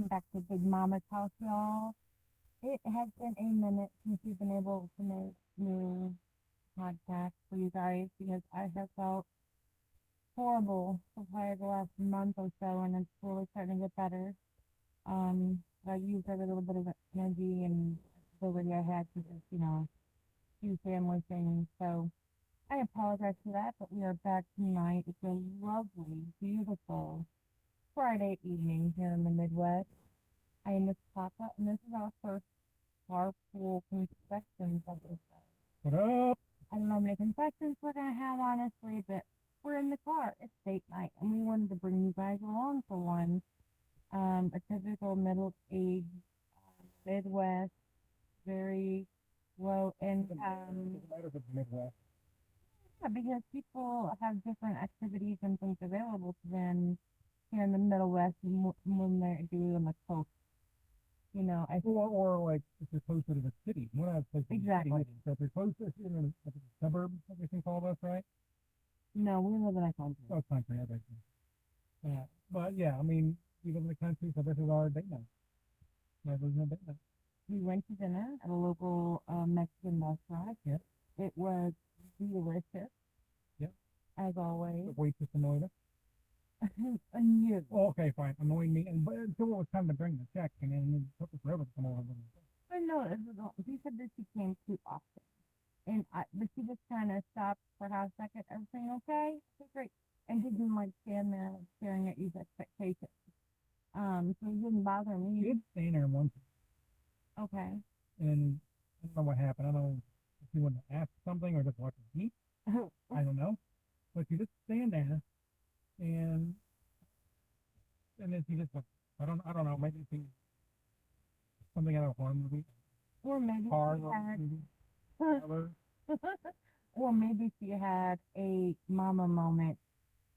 Welcome back to Big Mama's house, y'all. It has been a minute since we've been able to make new podcasts for you guys because I have felt horrible for probably the last month or so, and it's really starting to get better. I used every little bit of energy and ability I had to just, do family things. So I apologize for that, but we are back tonight. It's a lovely, beautiful Friday evening here in the Midwest. I am Miss Papa, and this is our first carpool confessions episode. What up? I don't know how many confessions we're going to have, honestly, but we're in the car. It's date night, and we wanted to bring you guys along for one. A typical middle-aged, Midwest, very low income. Matters of the Midwest. Yeah, because people have different activities and things available to them here in the Midwest when they're doing on the coast. Or like if you're closer to the city. We're not close to Exactly. the city. So if you're closer to the suburbs, what they think all of us, right? No, we live in a country. Oh, country, I bet. Yeah. But yeah, I mean, we live in the country, so this is our date night. We're living a date night. We went to dinner at a local Mexican restaurant. Yep. It was delicious, Yep. as always. The waitress annoyed us. And you. Oh, okay, fine. Annoying me. But until it was time to bring the check, and then it took us forever to come over. But no, she said that she came too often. But she just kind of stopped for a half second. Everything okay? Okay, great. And she didn't like stand there staring at you's expectations. So it didn't bother She me. did stay in there once, Okay. and I don't know what happened. I don't know if she wanted to ask something or just watch us eat. I don't know. But she just stand there, and then she just, I don't know, maybe she something out of a horror movie, Or maybe horror she had movie, whatever. or maybe she had a mama moment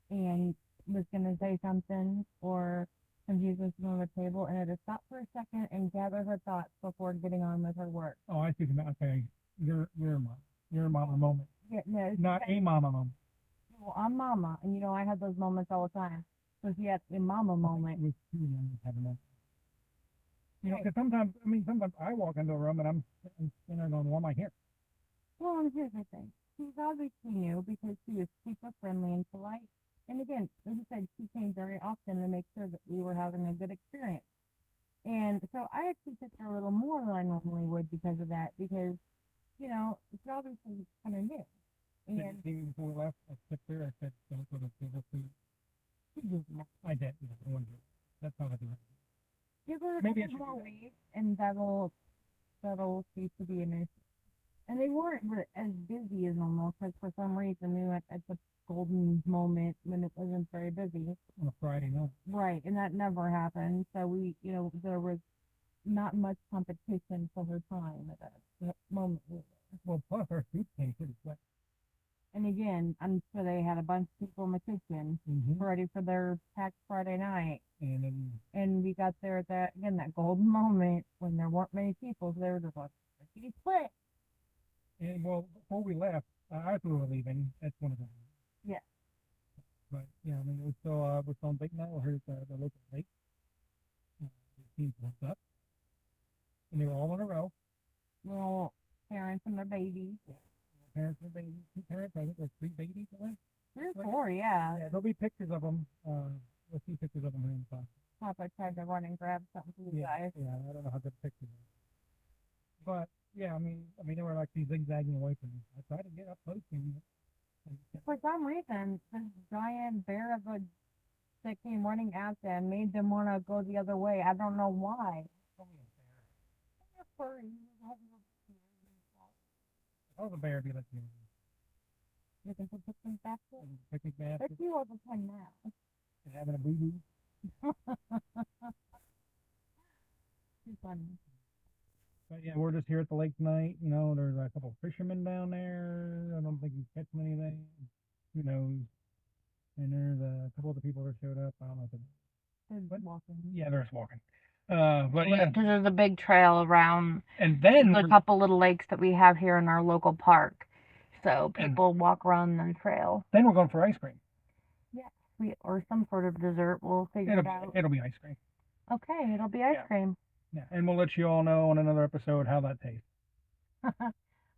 and was gonna say something or confused with someone at the table and had to stop for a second and gather her thoughts before getting on with her work. Oh, I see. Okay, your mama moment, Yeah, no, not a mama moment. well, I'm mama, and I have those moments all the time. So she had a mama moment. With two young having that. Because sometimes I walk into a room and I'm there going, what am I here? Well, and here's the thing. She's obviously new because she was super friendly and polite. And again, as I said, she came very often to make sure that we were having a good experience. And so I actually took her a little more than I normally would because of that, because, it's obviously kind of new. And Even before we left, I sit there, I said, don't go to table food. I did. I wanted to. That's how I do it. give her a Maybe I couple should do more that. weeks, and that'll cease to be an issue. And they weren't as busy as normal because for some reason we went at the golden moment when it wasn't very busy. On a Friday night. Right, and that never happened. So there was not much competition for her time at that moment. Well, plus our food came pretty quick. And again, I'm sure they had a bunch of people in the kitchen ready for their packed Friday night. And we got there at that golden moment when there weren't many people. So they were just like, "Let's split." And well, before we left, as we were leaving, that's one of them. Yeah. But yeah, I mean, it was still we're still on big now. We're here at the local lake. The team pulled up, and they were all in a row. Well, parents and their babies. Yeah. Parents and babies, two parents. I think there's three babies. Right? 3 or 4, yeah. Yeah, there'll be pictures of them. We'll see pictures of them here in the Papa tried to run and grab something for you guys. Yeah, I don't know how good the pictures are. But yeah, I mean, they were like zigzagging away from me. I tried to get up close to them. For some reason, this giant bear of a that came running at them made them want to go the other way. I don't know why. They're furry. If I was a bear, it'd be like Looking for picnic basket? picnic Let's basket see what we can now. and having a boo boo. Too funny. But yeah, we're just here at the lake tonight. There's a couple of fishermen down there. I don't think he's catching anything. Who knows? And there's a couple other people that showed up. I don't know if They're walking. yeah, they're just walking. But yeah, Because there's a big trail around and then a couple little lakes that we have here in our local park. So people walk around the trail. Then we're going for ice cream. Yeah, or some sort of dessert. We'll figure it out. It'll be ice cream. Okay, it'll be ice Yeah. cream. Yeah, and we'll let you all know on another episode how that tastes.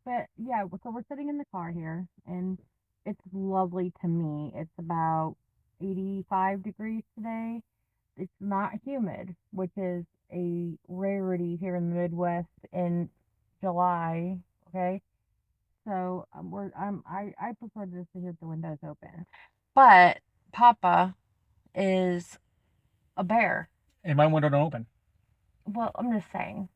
But yeah, so we're sitting in the car here, and it's lovely to me. It's about 85 degrees today. It's not humid, which is a rarity here in the Midwest in July. Okay, so I prefer just to hear the windows open. But Papa is a bear. And my window don't open. Well, I'm just saying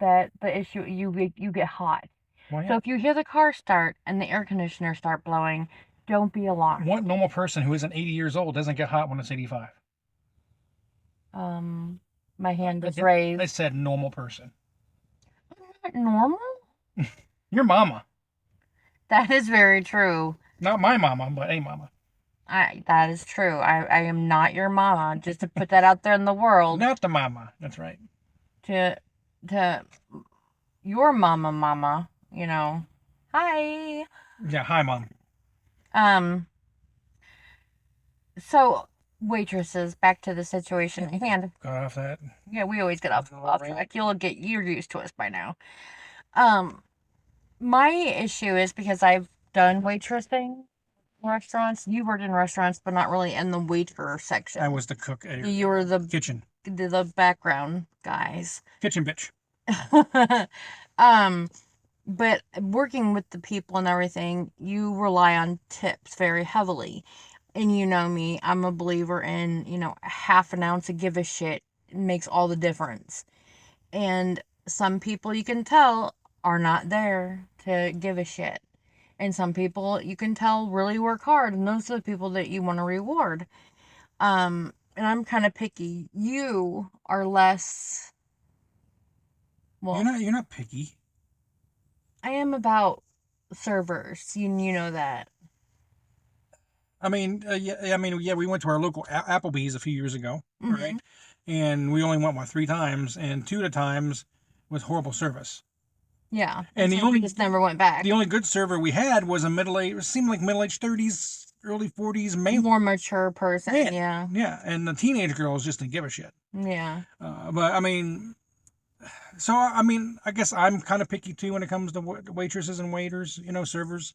that the issue you get hot. Well, So yeah. if you hear the car start and the air conditioner start blowing, don't be alarmed. What normal person who isn't 80 years old doesn't get hot when it's 85? My hand I is did- I raised. said normal person. Not normal? Your mama. That is very true. Not my mama, but a mama. That is true. I am not your mama. Just to put that out there in the world. Not the mama. That's right. To your mama, you know. Hi. Yeah, hi, mom. Um so waitresses, back to the situation at hand. Got off that. Yeah, we always get off Right. track. You're used to us by now. My issue is because I've done waitressing in restaurants. You worked in restaurants, but not really in the waiter section. I was the cook. You were the kitchen. the background guys. Kitchen bitch. But working with the people and everything, you rely on tips very heavily. And you know me, I'm a believer in, half an ounce of give a shit makes all the difference. And some people you can tell are not there to give a shit. And some people you can tell really work hard, and those are the people that you want to reward. And I'm kind of picky. You are less. Well, You're not picky. I am about servers. You know that. I mean, yeah. We went to our local Applebee's a few years ago, Mhm. right? And we only went 3 times, and 2 of the times was horrible service. Yeah. And so we just never went back. The only good server we had was a seemed like middle-aged 30s, early 40s male. More mature person. Man. Yeah. Yeah, and the teenage girls just didn't give a shit. Yeah. But I mean, so I mean, I guess I'm kind of picky too when it comes to waitresses and waiters, servers.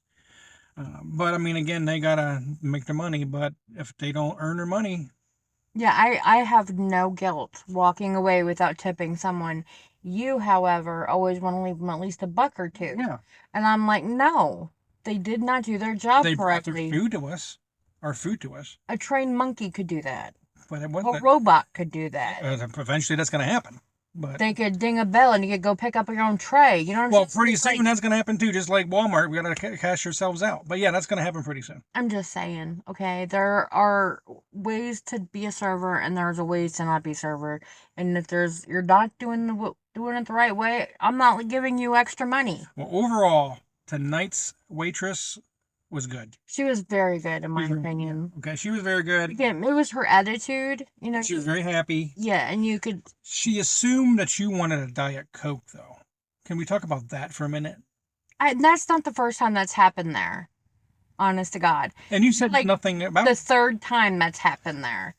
But I mean, again, they gotta make their money. But if they don't earn their money, Yeah, I have no guilt walking away without tipping someone. You, however, always want to leave them at least a buck or two. yeah, And I'm like, no, they did not do their job they brought their correctly. food to us, our food to us. A trained monkey could do that. But it A wasn't. robot could do that. Eventually, that's gonna happen. But They could ding a bell and you could go pick up your own tray. You know what I'm saying? well, pretty It's soon like, that's gonna happen too. Just like Walmart, we gotta cash ourselves out. But yeah, that's gonna happen pretty soon. I'm just saying, okay? There are ways to be a server and there's a ways to not be a server. And if you're not doing it the right way, I'm not giving you extra money. Well, overall, tonight's waitress was good. She was very good in my opinion. Okay, she was very good. Again, it was her attitude, She was very happy. Yeah, and you could. She assumed that you wanted a Diet Coke, though. Can we talk about that for a minute? That's not the first time that's happened there. Honest to God. And you said Like, nothing about the third time that's happened there.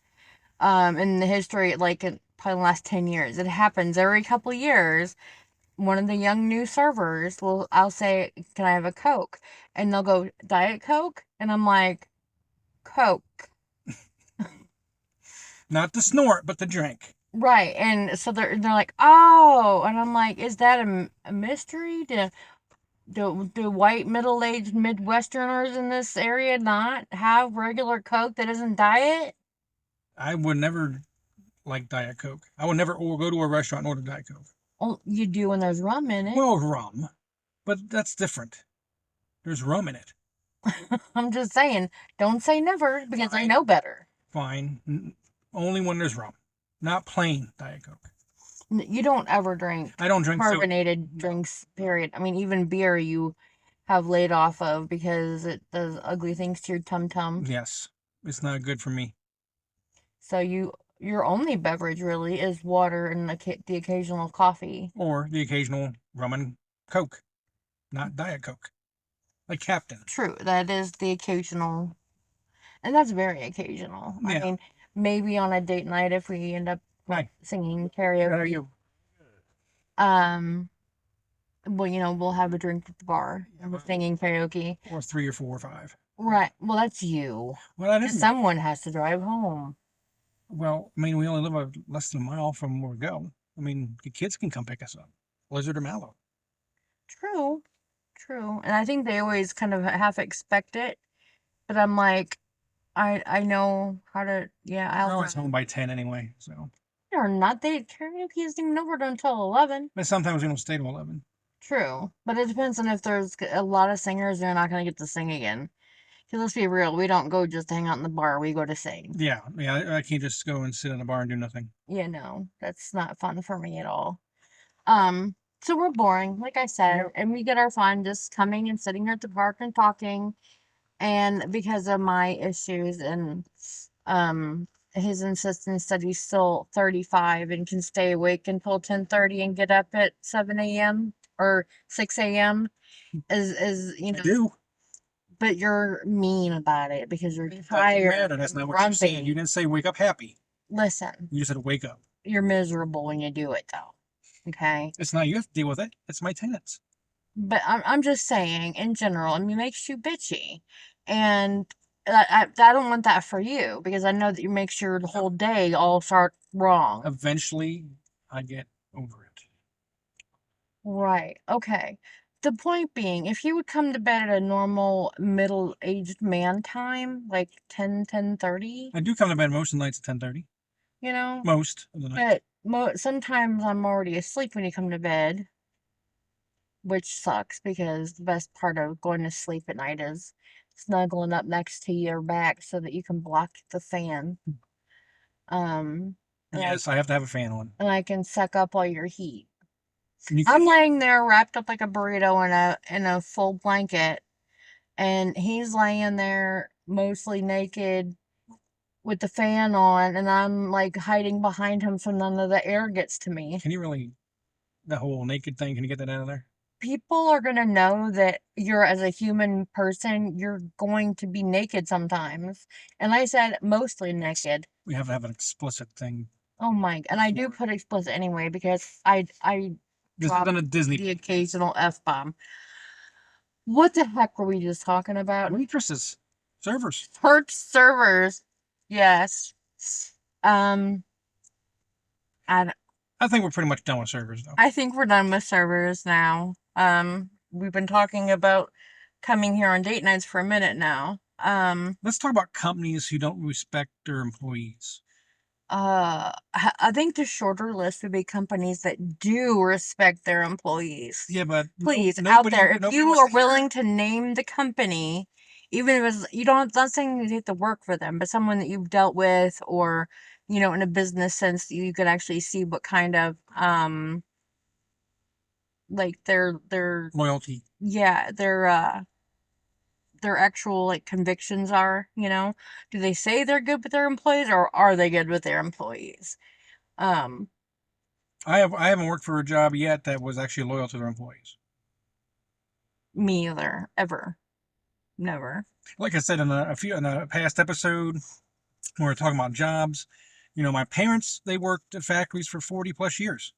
In the history, like in probably the last 10 years, it happens every couple of years. One of the young new servers I'll say, "Can I have a Coke?" And they'll go, "Diet Coke?" And I'm like, "Coke." not the snort, but the drink. Right. And so they're like, "Oh," and I'm like, "Is that a mystery? Do white middle-aged Midwesterners in this area not have regular Coke that isn't diet?" I would never like Diet Coke. I would never go to a restaurant and order Diet Coke. Oh, you do when there's rum in it. Well, rum, but that's different. There's rum in it. I'm just saying, don't say never because I know better. Fine. Only when there's rum, not plain Diet Coke. You don't ever drink I don't drink carbonated drinks, period. I mean, even beer you have laid off of because it does ugly things to your tum-tum. Yes, it's not good for me. So your only beverage really is water and the occasional coffee. Or the occasional rum and Coke, not Diet Coke. Like Captain. True, that is the occasional, and that's very occasional. Yeah. I mean, maybe on a date night if we end up Hi. singing How are karaoke. you? Well, we'll have a drink at the bar and we're singing karaoke. Or 3 or 4 or 5. Right. Well, that's you. Well, that 'Cause is me. someone has to drive home. Well, I mean, we only live less than a mile from where we go. I mean, the kids can come pick us up. Blizzard or Mallow. True. True. And I think they always kind of half expect it. But I'm like, I know how to, yeah, We're I'll always drive. home by 10 anyway, so. Or not. Karaoke isn't even over until 11. But sometimes we don't stay till 11. True. But it depends on if there's a lot of singers, they're not going to get to sing again. Because let's be real, we don't go just to hang out in the bar, we go to sing. Yeah, I can't just go and sit in a bar and do nothing. Yeah, no, that's not fun for me at all. Um, so we're boring, like I said, and we get our fun just coming and sitting here at the park and talking. And because of my issues and his insistence that he's still 35 and can stay awake until 10:30 and get up at 7 a.m. or 6 a.m. is I do. but you're mean about it because you're It doesn't tired matter. That's and not what you said. You grumpy. didn't say wake up happy. Listen, You just said wake up. you're miserable when you do it though. Okay? It's not you have to deal with it. It's my tenants. But I'm just saying, in general, I mean, it makes you bitchy. And I don't want that for you because I know that you makes your whole day all start wrong. Eventually, I get over it. Right. Okay. The point being, if you would come to bed at a normal middle-aged man time, like 10:30, I do come to bed most of the nights at 10:30. you know, Most of the night. but sometimes I'm already asleep when you come to bed, which sucks because the best part of going to sleep at night is snuggling up next to your back so that you can block the fan. Um, and Yes, I have to have a fan on. I can suck up all your heat. You I'm can, laying there wrapped up like a burrito in a full blanket, and he's laying there mostly naked with the fan on, and I'm like hiding behind him so none of the air gets to me. can you really, the whole naked thing, can you get that out of there? People are going to know that you're, as a human person, you're going to be naked sometimes. And I said mostly naked. We have to have an explicit thing. Oh my, and I do put explicit anyway because I This drop isn't a Disney. the occasional F-bomb. What the heck were we just talking about? Waitresses, servers. Church servers. Yes. Um, I, I think we're pretty much done with servers, though. I think we're done with servers now. We've been talking about coming here on date nights for a minute now. Let's talk about companies who don't respect their employees. I think the shorter list would be companies that do respect their employees. Yeah, but Please, no, out nobody, there, if nobody you wants are to hear willing it. to name the company, even if it's, you don't, not saying you have to work for them, but someone that you've dealt with or, in a business sense, you could actually see what kind of, like their, Loyalty. yeah, their actual like convictions are, do they say they're good with their employees or are they good with their employees? Um, I haven't worked for a job yet that was actually loyal to their employees. Me either, ever, never. Like I said in a past episode, when we were talking about jobs, my parents, they worked at factories for 40 plus years.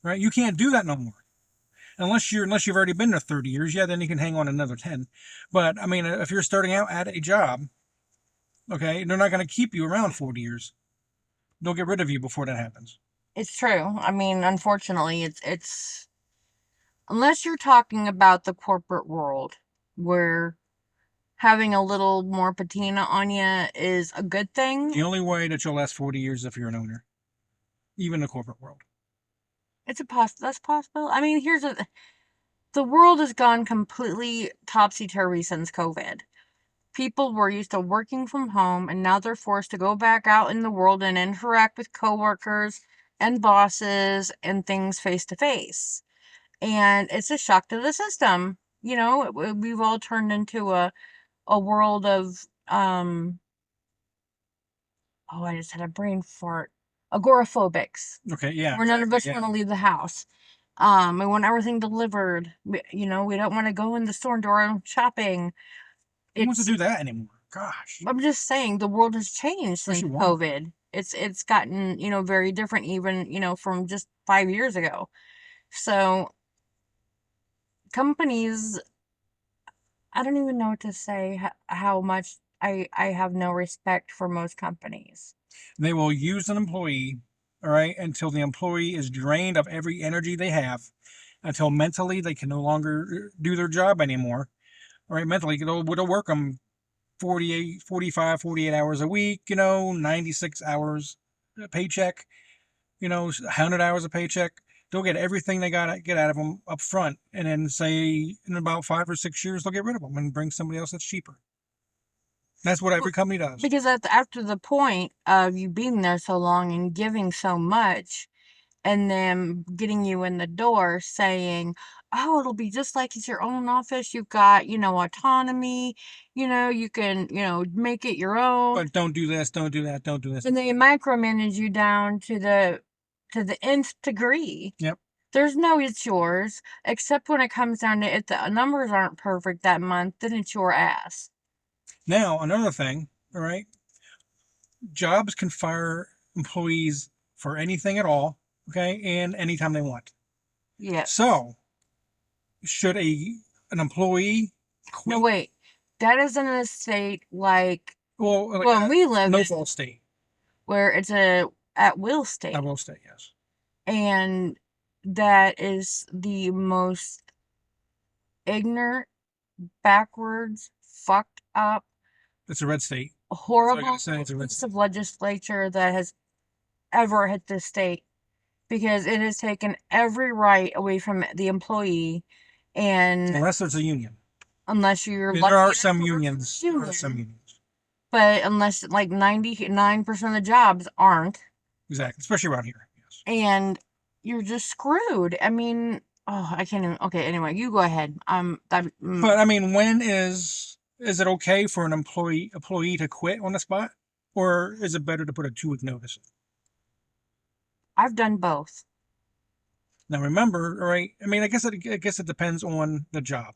Right? You can't do that no more. Unless you've already been there 30 years, yeah, then you can hang on another 10. But I mean, if you're starting out at a job, okay, they're not going to keep you around 40 years. They'll get rid of you before that happens. It's true. I mean, unfortunately, it's unless you're talking about the corporate world where having a little more patina on you is a good thing. The only way that you'll last 40 years is if you're an owner, even in the corporate world. That's possible. I mean, the world has gone completely topsy-turvy since COVID. People were used to working from home and now they're forced to go back out in the world and interact with coworkers and bosses and things face to face. And it's a shock to the system. We've all turned into a world of oh, I just had a brain fart. Agoraphobics. Okay, yeah. Where none of us yeah. want to leave the house. We want everything delivered. We don't want to go in the store and do our own shopping. Who wants to do that anymore? gosh. I'm just saying the world has changed since Especially Walmart. COVID. It's gotten, very different even, from just 5 years ago. So companies, I don't even know what to say, how much I have no respect for most companies. They will use an employee, all right, until the employee is drained of every energy they have, until mentally they can no longer do their job anymore. All right, mentally, they'll work them 48, 45, 48 hours a week, 96 hours a paycheck, 100 hours a paycheck. They'll get everything they got to get out of them up front. And then say in about 5 or 6 years, they'll get rid of them and bring somebody else that's cheaper. That's what every company does. Because after the point of you being there so long and giving so much, and then getting you in the door saying, oh, it'll be just like it's your own office. You've got, autonomy, you can, make it your own. But don't do this, don't do that, don't do this. And they micromanage you down to the nth degree. Yep. There's no it's yours, except when it comes down to if the numbers aren't perfect that month, then it's your ass. Now, another thing, all right, jobs can fire employees for anything at all, okay, and anytime they want. Yeah. So, should an employee quit? No, wait. That is in a state like Well, when we live no in, fault state. where it's a at-will state. At will state, yes. And that is the most ignorant, backwards, fucked up, It's a red state. horrible Say, it's a red piece state. of legislature that has ever hit this state, because it has taken every right away from the employee, and Unless there's a union. unless you're There lucky are enough some to work for a unions. There are union. some unions. But unless, like, 99% of the jobs aren't, Exactly, especially around here. Yes. and you're just screwed. I mean, oh, I can't even. Okay, anyway, you go ahead. But I mean, when is it okay for an employee to quit on the spot, or is it better to put a 2-week notice? I've done both. Now remember, all right? I mean, I guess it depends on the job.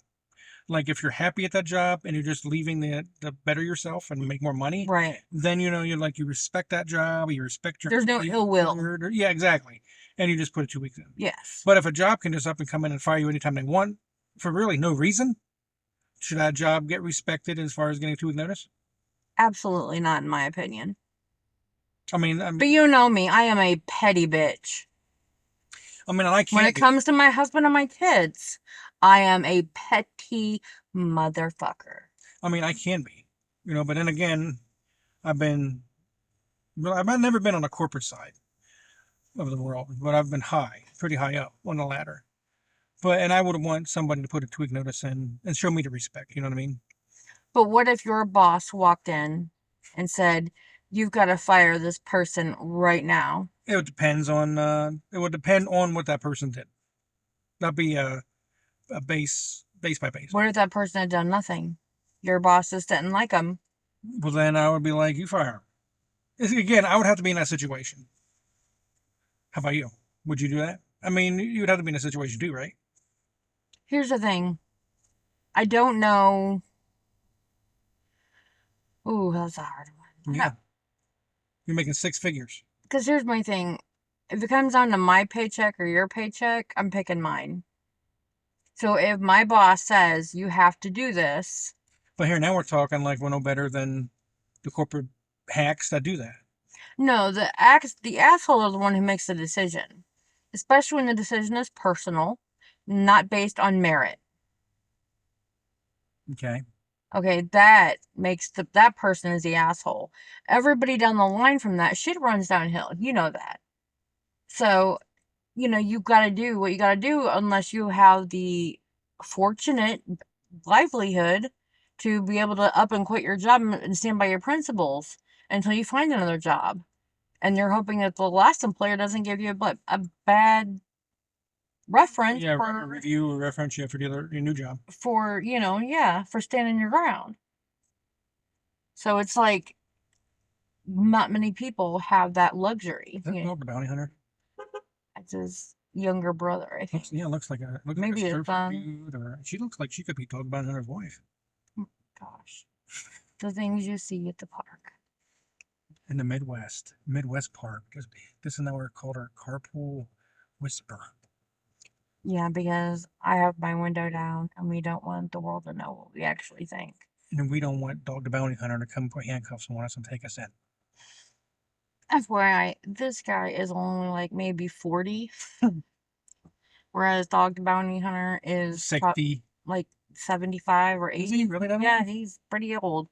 Like if you're happy at that job and you're just leaving to better yourself and make more money, Right. then you respect that job, you respect your. There's no ill will. Yeah, exactly. And you just put it 2 weeks in. Yes. But if a job can just up and come in and fire you anytime they want for really no reason, should that job get respected as far as getting a 2-week notice? Absolutely not, in my opinion. I mean, But you know me, I am a petty bitch. I mean, I can't. When it comes to my husband and my kids, I am a petty motherfucker. I mean, I can be, but then again, I've never been on the corporate side of the world, but I've been pretty high up on the ladder. And I would want somebody to put a 2-week notice in and show me the respect. You know what I mean? But what if your boss walked in and said, you've got to fire this person right now? It would depend on what that person did. That'd be a base by base. What if that person had done nothing? Your boss just didn't like him. Well, then I would be like, you fire him. Again, I would have to be in that situation. How about you? Would you do that? I mean, you'd have to be in a situation too, right? Here's the thing. I don't know. Ooh, that's a hard one. Yeah. You're making 6 figures. Because here's my thing. If it comes down to my paycheck or your paycheck, I'm picking mine. So if my boss says you have to do this. But here now we're talking like we're no better than the corporate hacks that do that. No, the asshole is the one who makes the decision. Especially when the decision is personal, not based on merit. Okay. Okay, that makes that person is the asshole. Everybody down the line from that, shit runs downhill. You know that. So, you've got to do what you got to do unless you have the fortunate livelihood to be able to up and quit your job and stand by your principles until you find another job. And you're hoping that the last employer doesn't give you a bad reference. Yeah, a review or reference you for your new job. For, for standing your ground. So it's like, not many people have that luxury. Is that the bounty hunter? It's his younger brother, I think. Looks like a maybe like a his son. dude, or she looks like she could be Dog Bounty Hunter's wife. Gosh. The things you see at the park. In the Midwest Park. This is now called our carpool whisper. Yeah, because I have my window down and we don't want the world to know what we actually think. And we don't want Dog the Bounty Hunter to come put handcuffs on us and take us in. FYI, this guy is only like maybe 40, whereas Dog the Bounty Hunter is 60. Like 75 or 80. Is he really that old? Yeah, he's pretty old.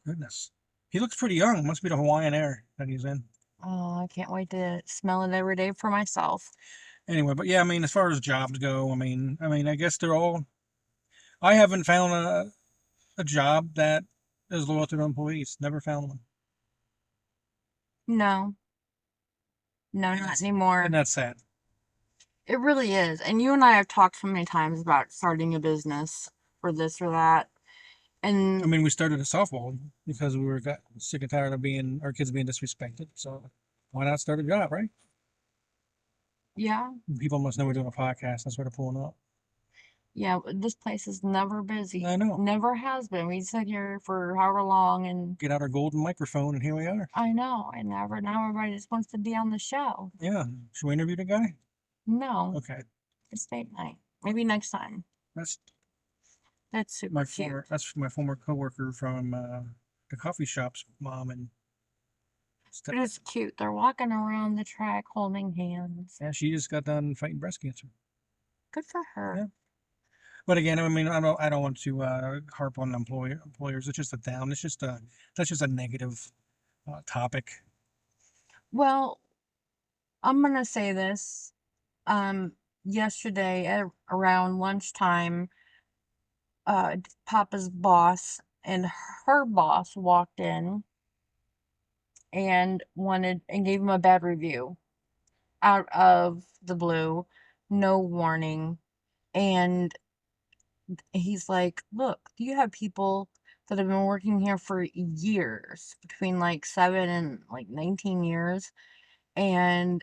Goodness. He looks pretty young. Must be the Hawaiian air that he's in. Oh, I can't wait to smell it every day for myself. Anyway, but yeah, I mean, as far as jobs go, I mean, I guess they're all. I haven't found a job that is loyal to their employees. Never found one. No. No, not anymore. And that's sad. It really is. And you and I have talked so many times about starting a business for this or that. And I mean, we started a softball because we got sick and tired of our kids being disrespected. So why not start a job, right? yeah. People must know we're doing a podcast. That's why they're pulling up. Yeah, this place is never busy. I know. Never has been. We sit here for however long and get out our golden microphone, and here we are. I know. And now everybody just wants to be on the show. Yeah. Should we interview the guy? No. Okay. It's date night. Maybe next time. That's super cute. That's my former coworker from the coffee shop's mom and. It is cute. They're walking around the track holding hands. Yeah, she just got done fighting breast cancer. Good for her. Yeah. But again, I mean, I don't want to harp on employers. It's just that's just a negative topic. Well, I'm gonna say this. Yesterday at around lunchtime, Papa's boss and her boss walked in and gave him a bad review out of the blue, no warning. And he's like, look, you have people that have been working here for years, between like 7 and like 19 years. And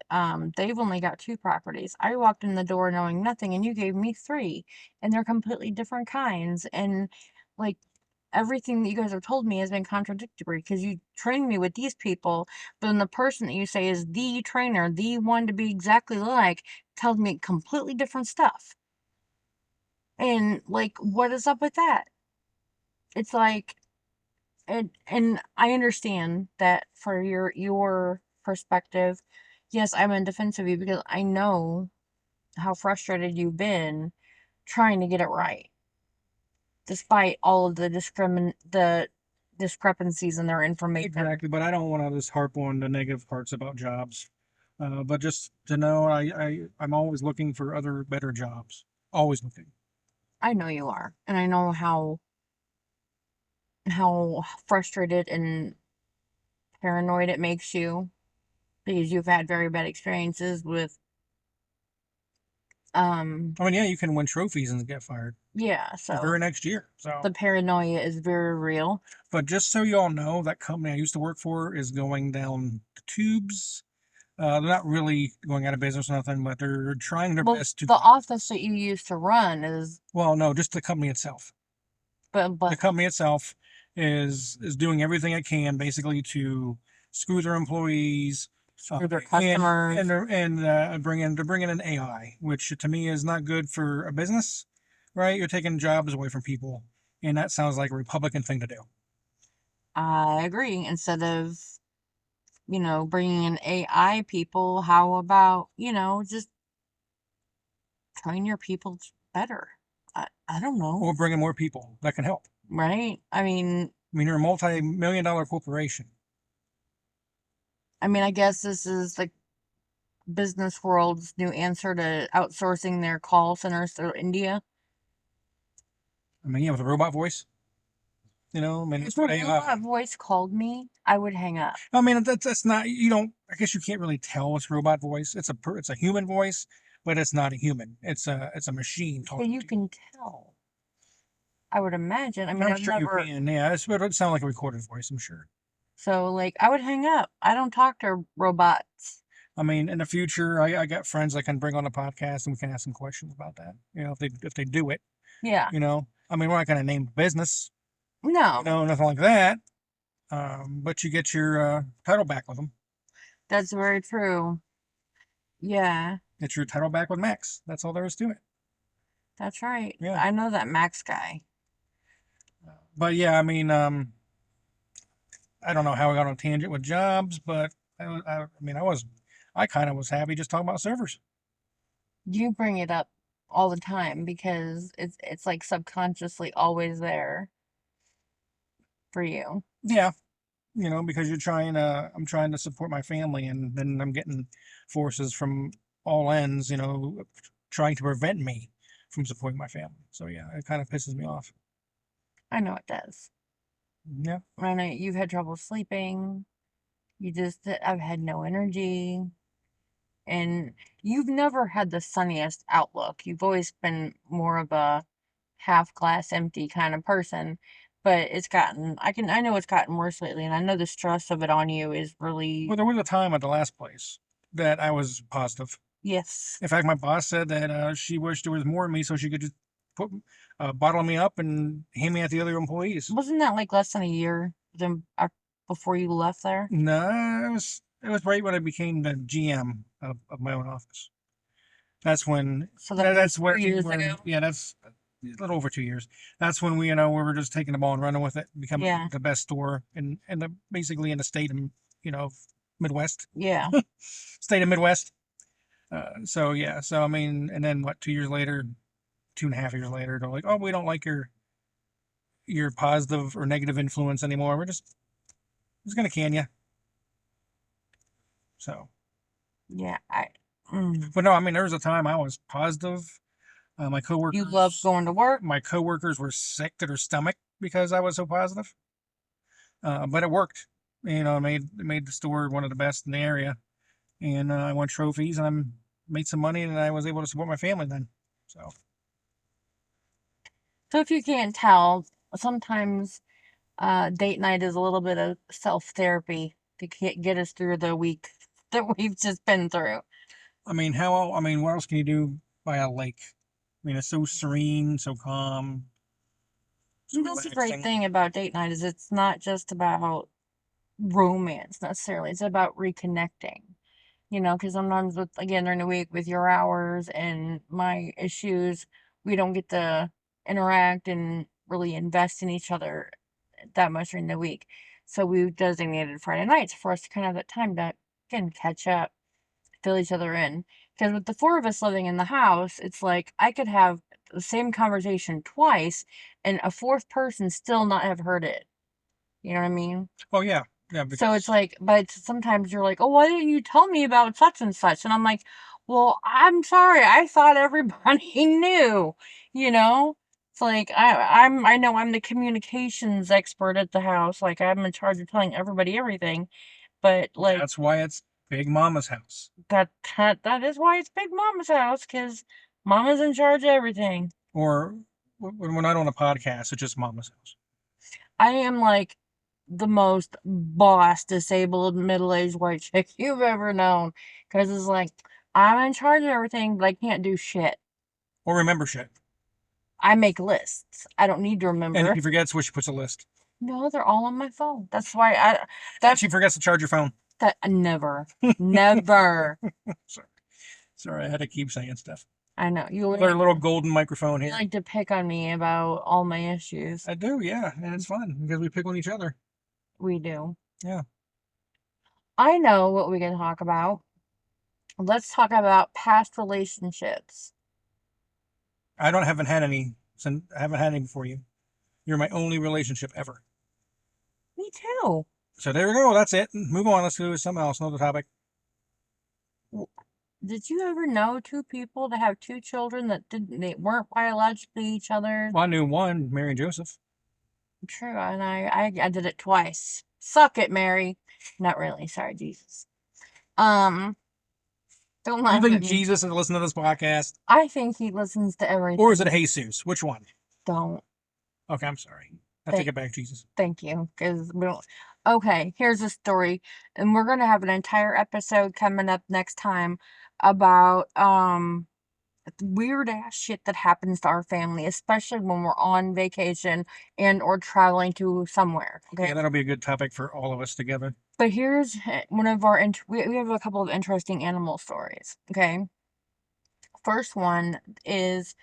they've only got 2 properties. I walked in the door knowing nothing, and you gave me 3, and they're completely different kinds. And like everything that you guys have told me has been contradictory because you trained me with these people, but then the person that you say is the trainer, the one to be exactly like, tells me completely different stuff. And like, what is up with that? It's like, and I understand that for your perspective, yes, I'm in defense of you because I know how frustrated you've been trying to get it right, despite all of the discrepancies in their information. Exactly, but I don't want to just harp on the negative parts about jobs. But just to know, I'm always looking for other better jobs. Always looking. I know you are, and I know how frustrated and paranoid it makes you because you've had very bad experiences with I mean, yeah, you can win trophies and get fired. Yeah, so the very next year. So the paranoia is very real. But just so you all know, that company I used to work for is going down the tubes. They're not really going out of business or nothing, but they're trying their best to. The office that you used to run is. Well, no, just the company itself. But the company itself is doing everything it can, basically, to screw their employees, screw their customers, and bring in an AI, which to me is not good for a business. Right? You're taking jobs away from people, and that sounds like a Republican thing to do. I agree. Instead of, bringing in AI people, how about, just train your people better? I don't know. Or bring in more people that can help. Right? I mean, you're a multi-million-dollar corporation. I mean, I guess this is like business world's new answer to outsourcing their call centers to India. I mean, yeah, with a robot voice. I mean, if a robot voice called me, I would hang up. I mean, that's not, I guess you can't really tell it's robot voice. It's a human voice, but it's not a human. It's a machine talking. But you can tell. I would imagine. I mean, I'm sure you can. Yeah, it would sound like a recorded voice, I'm sure. So, like, I would hang up. I don't talk to robots. I mean, in the future, I got friends I can bring on the podcast, and we can ask some questions about that. If they do it. Yeah. I mean, we're not going to name the business, No, nothing like that. But you get your title back with them. that's very true. Yeah, Get your title back with Max. That's all there is to it. that's right. Yeah. I know that Max guy. But yeah, I mean, I don't know how I got on a tangent with jobs, but I mean, I kind of was happy just talking about servers. You bring it up all the time because it's like subconsciously always there for you. Yeah, because I'm trying to support my family, and then I'm getting forces from all ends, trying to prevent me from supporting my family. So yeah, it kind of pisses me off. I know it does. Yeah. I know you've had trouble sleeping. I've had no energy. And you've never had the sunniest outlook. You've always been more of a half glass empty kind of person. But I know it's gotten worse lately, and I know the stress of it on you is Well, really, there was a time at the last place that I was positive. yes. In fact, my boss said that she wished there was more of me so she could just put bottle me up and hand me out to the other employees. Wasn't that like less than a year before you left there? No, it was right when I became the GM of my own office. That's when So that was that's where 2 years where ago. yeah, that's a little over 2 years. That's when we were just taking the ball and running with it, becoming Yeah, the best store in the basically in the state of Midwest, yeah. state of Midwest. So yeah, so I mean, and then what? 2 years later, 2.5 years later, they're like, oh, we don't like your positive or negative influence anymore. We're just gonna can you. So, Yeah. but no, I mean, there was a time I was positive. My You love coworkers, going to work. my coworkers were sick to their stomach because I was so positive. But it worked. It made the store one of the best in the area, and I won trophies, and I made some money, and I was able to support my family then. So, So if you can't tell, sometimes date night is a little bit of self therapy to get us through the week that we've just been through. I mean, what else can you do by a lake? I mean, it's so serene, so calm, so And that's the great relaxing. thing about date night is it's not just about romance necessarily. It's about reconnecting. Because sometimes again during the week with your hours and my issues, we don't get to interact and really invest in each other that much during the week. So we've designated Friday nights for us to kind of have that time to again catch up, fill each other in. Because with the four of us living in the house, it's like I could have the same conversation twice and a fourth person still not have heard it. You know what I mean? Oh yeah, yeah, So it's because like, but sometimes you're like, oh, why didn't you tell me about such and such? And I'm like, well, I'm sorry. I thought everybody knew, you know? It's like I know I'm the communications expert at the house. Like I'm in charge of telling everybody everything. But like that's why it's Big Mama's house. that is why it's Big Mama's house, because Mama's in charge of everything. Or when we're not on a podcast, it's just Mama's house. I am like the most boss disabled middle-aged white chick you've ever known. Cause it's like I'm in charge of everything, but I can't do shit. Or remember shit. I make lists. I don't need to And if remember. she forgets where she puts a list. No, they're all on my phone. That's why I And that's she forgets to charge your phone. that never. Never. Sorry. Sorry, I had to keep saying stuff. I know. With our little golden microphone You here. like to pick on me about all my issues. I do, yeah. And it's fun because we pick on each other. We do. Yeah. I know what we can talk about. Let's talk about past relationships. Haven't had any since I haven't had any before you. You're my only relationship ever. Me too. So there we go. That's it. Move on. Let's do something else. Another topic. Did you ever know two people to have two children they weren't biologically each other? Well, I knew one, Mary and Joseph. True, and I did it twice. Suck it, Mary. Not really. Sorry, Jesus. Um, don't You laugh think at me. Jesus is listening to this podcast? I think he listens to everything. Or is it Jesus? Which one? Don't. Okay, I'm sorry. I take Thank, it back, Jesus. thank you, because we don't. Okay, here's a story, and we're gonna have an entire episode coming up next time about weird ass shit that happens to our family, especially when we're on vacation and or traveling to somewhere. Okay. Yeah, that'll be a good topic for all of us together. But here's one of our we have a couple of interesting animal stories. Okay. First one is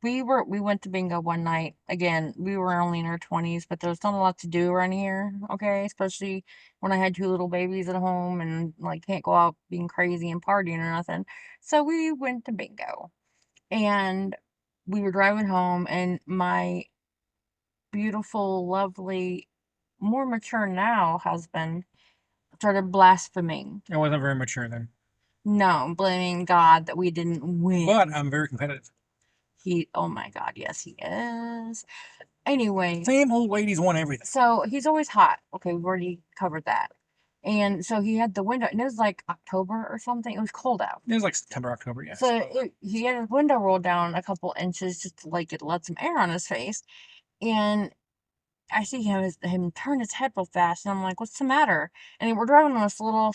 we went to bingo one night. Again, we were only in our 20s, but there's not a lot to do around here, okay? Especially when I had two little babies at home and like can't go out being crazy and partying or nothing. So we went to bingo. And we were driving home and my beautiful, lovely, more mature now husband started blaspheming. I wasn't very mature then. No, blaming God that we didn't win. But I'm very competitive. Oh my God, yes, he is. Anyway, Same old ladies won everything. so he's always hot. Okay, we've already covered that. And so he had the window, and it was like October or something. It was cold out. It was like September, October, yes. So he had his window rolled down a couple inches just to like it let some air on his face. And I see him turn his head real fast, and I'm like, "What's the matter?" And we're driving on this little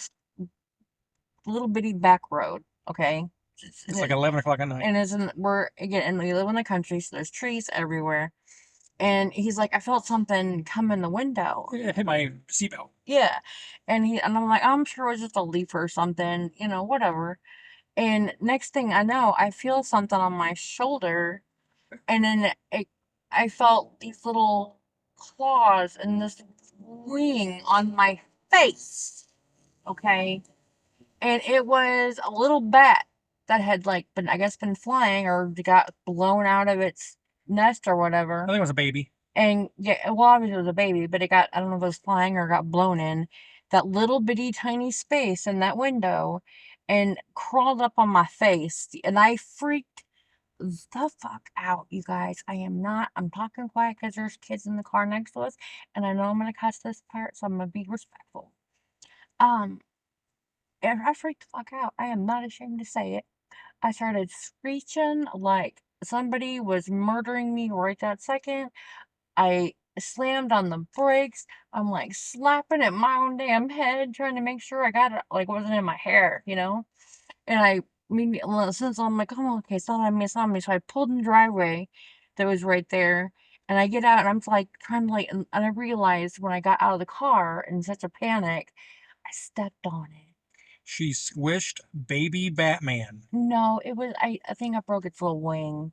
bitty back road. Okay, it's like 11 o'clock at night, and and we live in the country, so there's trees everywhere. And he's like, I felt something come in the window. It hit my seatbelt. Yeah. And I'm like, I'm sure it was just a leaf or something, whatever. And next thing I know, I feel something on my shoulder. And then I felt these little claws and this wing on my face. Okay. And it was a little bat that had I guess been flying or got blown out of its nest or whatever. I think it was a baby. And yeah, well, obviously it was a baby, but I don't know if it was flying or got blown in that little bitty tiny space in that window and crawled up on my face. And I freaked the fuck out, you guys. I'm talking quiet because there's kids in the car next to us. And I know I'm going to catch this part, so I'm going to be respectful. Um, and I freaked the fuck out. I am not ashamed to say it. I started screeching like somebody was murdering me right that second. I slammed on the brakes. I'm like slapping at my own damn head, trying to make sure I got it, like wasn't in my hair, And since I'm like, oh, okay, it's not on me, it's not on me. So I pulled in the driveway that was right there. And I get out and I'm like trying to and I realized when I got out of the car in such a panic, I stepped on it. She squished baby Batman. No, I think I broke its little wing.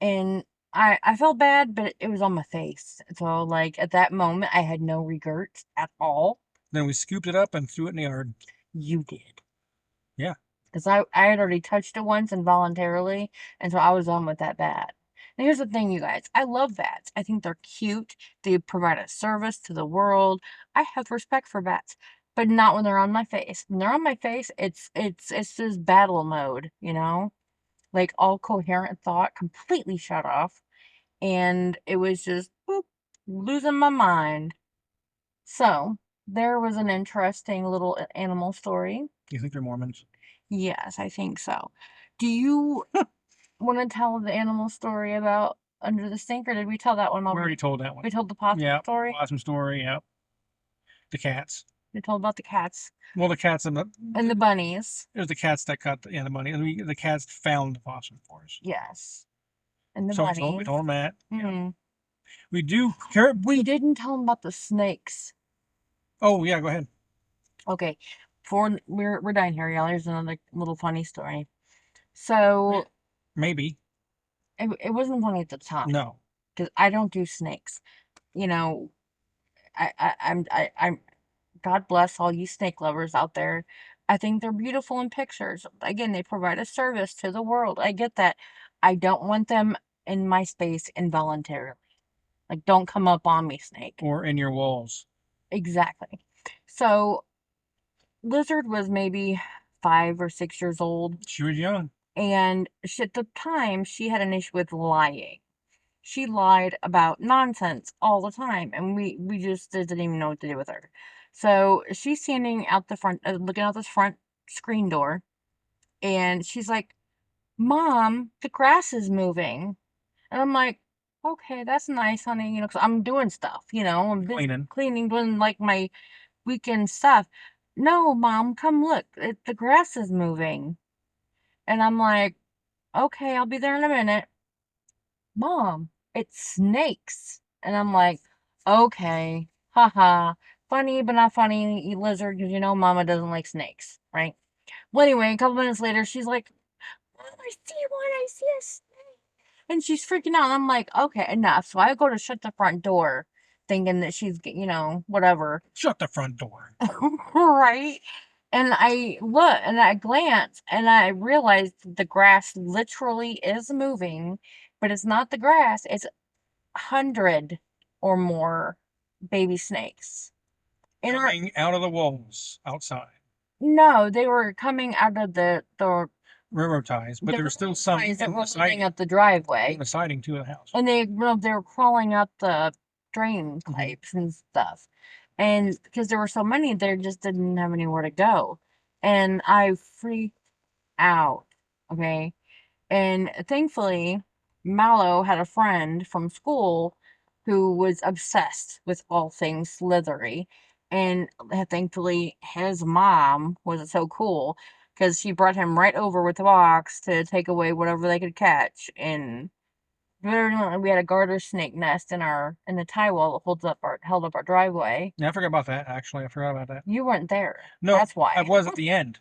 And I felt bad, but it was on my face. So like at that moment, I had no regrets at all. Then we scooped it up and threw it in the yard. You did. Yeah. Because I had already touched it once involuntarily, and so I was on with that bat. And here's the thing, you guys. I love bats. I think they're cute. They provide a service to the world. I have respect for bats, but not when they're on my face. When they're on my face, it's just battle mode, Like all coherent thought completely shut off. And it was just boop, losing my mind. So there was an interesting little animal story. You think they're Mormons? Yes, I think so. Do you want to tell the animal story about Under the Sink, or did we tell that one We already? already told that one. We told the possum Yeah, story? possum story, yep. The cats. We told about the cats Well, the cats and the bunnies. it was the cats that got the money. The cats found the possum for us. Yes. And the So bunnies. we told them that. Mm-hmm. We do. We didn't tell them about the snakes. Oh yeah, go ahead. Okay. We're done here, y'all. Here's another little funny story. So Maybe. it wasn't funny at the time. No. Because I don't do snakes. I'm God bless all you snake lovers out there. I think they're beautiful in pictures. Again, they provide a service to the world. I get that. I don't want them in my space involuntarily. Like, don't come up on me, snake. Or in your walls. Exactly. So, Lizard was maybe 5 or 6 years old. She was young. And at the time, she had an issue with lying. She lied about nonsense all the time, and we just didn't even know what to do with her. So she's standing out the front, looking out this front screen door, and she's like, "Mom, the grass is moving," and I'm like, "Okay, that's nice, honey," because I'm doing stuff, I'm cleaning, doing like my weekend stuff. "No, Mom, come look, the grass is moving," and I'm like, okay, I'll be there in a minute. Mom, it's snakes. And I'm like, okay, haha. Funny, but not funny, you lizard, because you know Mama doesn't like snakes, right? Well, anyway, a couple minutes later, she's like, Mom, I see one, I see a snake. And she's freaking out. And I'm like, okay, enough. So I go to shut the front door, thinking that she's, whatever. Shut the front door. Right? And I look and I glance and I realize the grass literally is moving, but it's not the grass, it's 100 or more baby snakes. Coming out of the walls outside. No, they were coming out of the Railroad ties, but there were still some ties that in were the siding. leading up the driveway. In the siding to the house. And they were crawling up the drain pipes and stuff. And because there were so many, they just didn't have anywhere to go. And I freaked out. Okay. And thankfully, Mallow had a friend from school who was obsessed with all things slithery. And thankfully, his mom was so cool because she brought him right over with the box to take away whatever they could catch. And literally, we had a garter snake nest in the tie wall that held up our driveway. Yeah, I forgot about that. Actually, I forgot about that. You weren't there. No, that's why. I was at the end.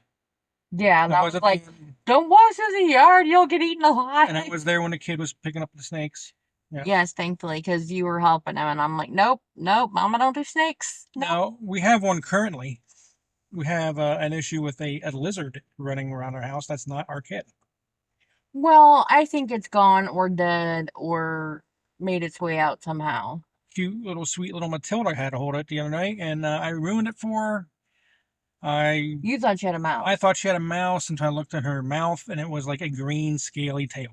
Yeah, and I was like, don't walk through the yard, you'll get eaten alive. And I was there when the kid was picking up the snakes. Yeah. Yes, thankfully, because you were helping him, and I'm like, nope, Mama don't do snakes. Nope. Now, we have one currently. We have an issue with a lizard running around our house. That's not our kid. Well, I think it's gone or dead or made its way out somehow. Cute little sweet little Matilda had a hold of it the other night, and I ruined it for her. You thought she had a mouse. I thought she had a mouse until I looked at her mouth, and it was like a green, scaly tail.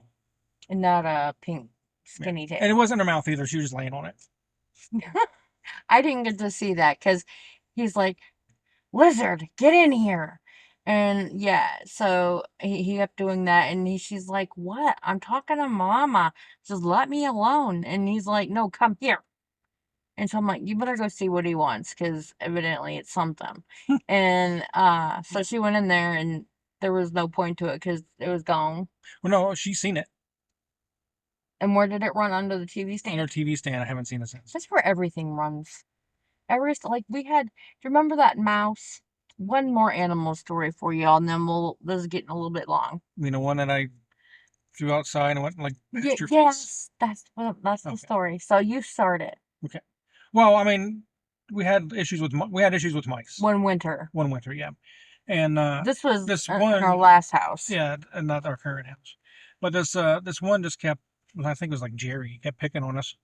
And not a pink, skinny tail. And it wasn't her mouth either. She was just laying on it. I didn't get to see that because he's like, lizard, get in here. And yeah, so he kept doing that, and she's like, what? I'm talking to Mama. Just let me alone. And he's like, no, come here. And so I'm like, you better go see what he wants, because evidently it's something. And so she went in there, and there was no point to it because it was gone. Well, no, she's seen it. And where did it run? Under the TV stand? Under TV stand. I haven't seen it since. That's where everything runs. Like we had, do you remember that mouse? One more animal story for y'all, and then this is getting a little bit long. You know, one that I threw outside and went like your yes, face. That's the story. So you started. Okay. Well, I mean, we had issues with mice. One winter, yeah. And this was in our last house. Yeah, and not our current house. But this one just kept, I think it was like Jerry, kept picking on us.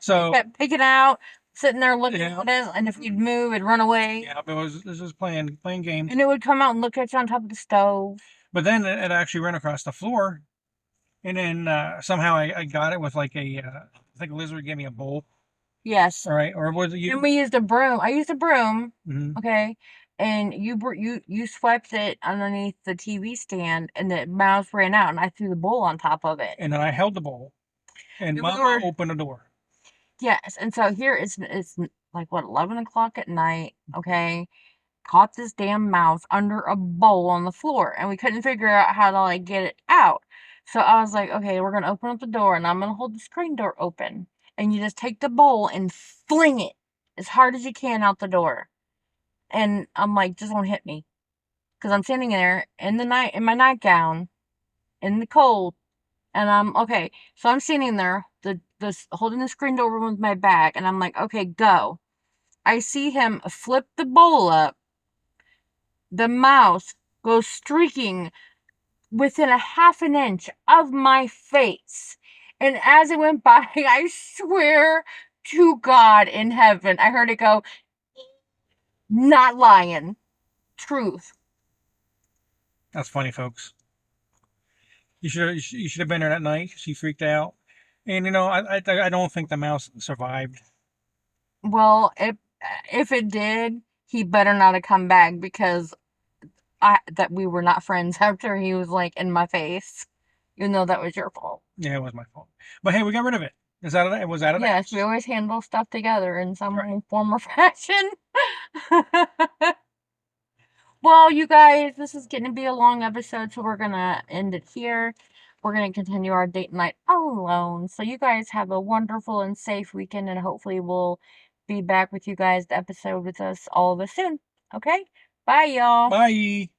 So kept picking out, sitting there looking at us, and if we'd move, it'd run away. Yeah, but this was playing games. And it would come out and look at you on top of the stove. But then it actually ran across the floor, and then somehow I got it with like I think a lizard gave me a bowl. Yes. All right, or was it you? And we used a broom. I used a broom. Mm-hmm. Okay. And you swept it underneath the TV stand, and the mouse ran out, and I threw the bowl on top of it. And then I held the bowl, and Mama opened the door. Yes, and so here it's like what 11 o'clock at night. Okay, caught this damn mouse under a bowl on the floor, and we couldn't figure out how to like get it out. So I was like, okay, we're gonna open up the door, and I'm gonna hold the screen door open, and you just take the bowl and fling it as hard as you can out the door. And I'm like, just don't hit me. Because I'm sitting there in my nightgown, in the cold. And okay. So I'm sitting there, holding the screen door with my back. And I'm like, okay, go. I see him flip the bowl up. The mouse goes streaking within a half an inch of my face. And as it went by, I swear to God in heaven, I heard it go, not lying. Truth. That's funny, folks. You should have been there that night. She freaked out, and you know I don't think the mouse survived. Well, if it did, he better not have come back, because that we were not friends after he was like in my face, even though that was your fault. Yeah, it was my fault. But hey, we got rid of it. Was out of that? Yes, we always handle stuff together in some form or fashion. Well, you guys, this is getting to be a long episode, so we're gonna end it here. we're going to continue our date night alone. So you guys have a wonderful and safe weekend, and hopefully we'll be back with you guys, the episode with us, all of us soon. Okay? Bye, y'all. Bye.